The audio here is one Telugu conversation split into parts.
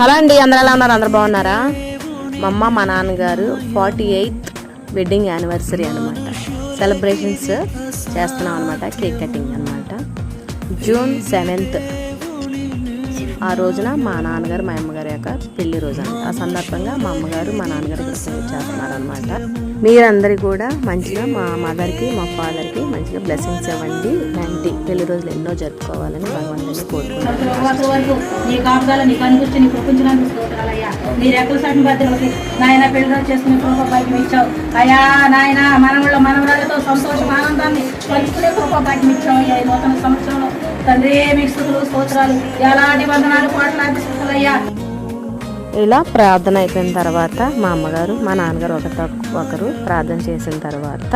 హలో అండి, అందరూ ఎలా ఉన్నారు? అందరు బాగున్నారా? మా అమ్మ మా నాన్నగారు 48th వెడ్డింగ్ యానివర్సరీ అనమాట. సెలబ్రేషన్స్ చేస్తున్నాం అనమాట. కేక్ కటింగ్ అనమాట. జూన్ 7th ఆ రోజున మా నాన్నగారు మా అమ్మగారి యొక్క పెళ్లి రోజు అనమాట. ఆ సందర్భంగా మా అమ్మగారు మా నాన్నగారు ఇక్కడ పూజ చేస్తున్నారు అనమాట. మీరందరూ కూడా మంచిగా మా మదర్కి మా ఫాదర్కి మంచిగా బ్లెస్సింగ్స్ ఇవ్వండి. ఇలాంటి పెళ్లి రోజులు ఎన్నో జరుపుకోవాలని భగవంతుని కోరుకుంటున్నాను. ఇలా ప్రార్థన అయిపోయిన తర్వాత మా అమ్మగారు మా నాన్నగారు ఒకరు ప్రార్థన చేసిన తర్వాత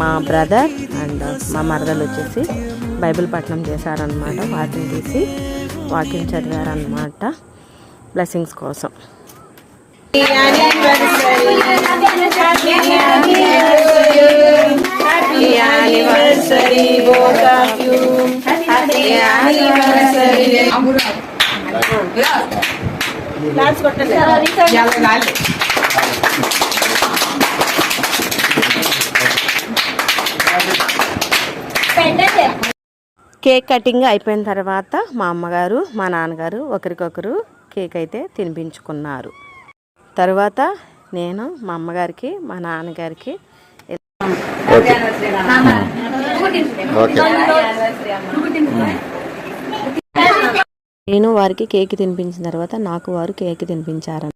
మా బ్రదర్ అండ్ మా మరదలు వచ్చేసి బైబిల్ పఠనం చేశారనమాట. వాటిని తీసి వాక్యం చదివారనమాట బ్లెస్సింగ్స్ కోసం. కేక్ కటింగ్ అయిపోయిన తర్వాత మా అమ్మగారు మా నాన్నగారు ఒకరికొకరు కేక్ అయితే తినిపించుకున్నారు. తర్వాత నేను మా అమ్మగారికి మా నాన్నగారికి నేను వారికి కేక్ తినిపించిన తర్వాత నాకు వారు కేక్ తినిపించారు.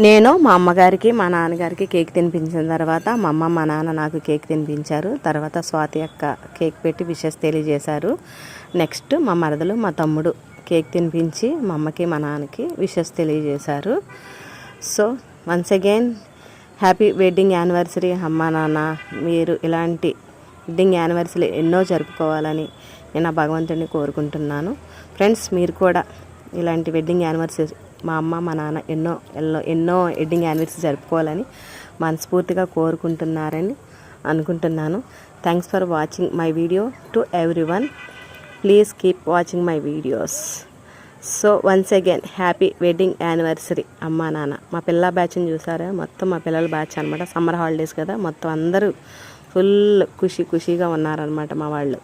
నేను మా అమ్మగారికి మా నాన్నగారికి కేక్ తినిపించిన తర్వాత మా అమ్మ మా నాన్న నాకు కేక్ తినిపించారు. తర్వాత స్వాతి అక్క కేక్ పెట్టి విషెస్ తెలియజేశారు. నెక్స్ట్ మా మరదలు మా తమ్ముడు కేక్ తినిపించి మా అమ్మకి మా నాన్నకి విషెస్ తెలియజేశారు. So once again happy wedding anniversary అమ్మ నాన్న. మీరు ఇలాంటి వెడ్డింగ్ యానివర్సరీ ఎన్నో జరుపుకోవాలని నేను ఆ భగవంతుడిని కోరుకుంటున్నాను. ఫ్రెండ్స్, మీరు కూడా ఇలాంటి వెడ్డింగ్ యానివర్సరీ మా అమ్మ మా నాన్న ఎన్నో వెడ్డింగ్ యానివర్సరీ జరుపుకోవాలని మనస్ఫూర్తిగా కోరుకుంటున్నారని అనుకుంటున్నాను. Thanks for watching my video to everyone. Please keep watching my videos. So once again happy wedding anniversary అమ్మా నాన్న. మా పిల్ల బ్యాచ్ని చూసారా? మొత్తం మా పిల్లల బ్యాచ్ అనమాట. సమ్మర్ హాలిడేస్ కదా, మొత్తం అందరూ ఫుల్ ఖుషీగా ఉన్నారనమాట మా వాళ్ళు.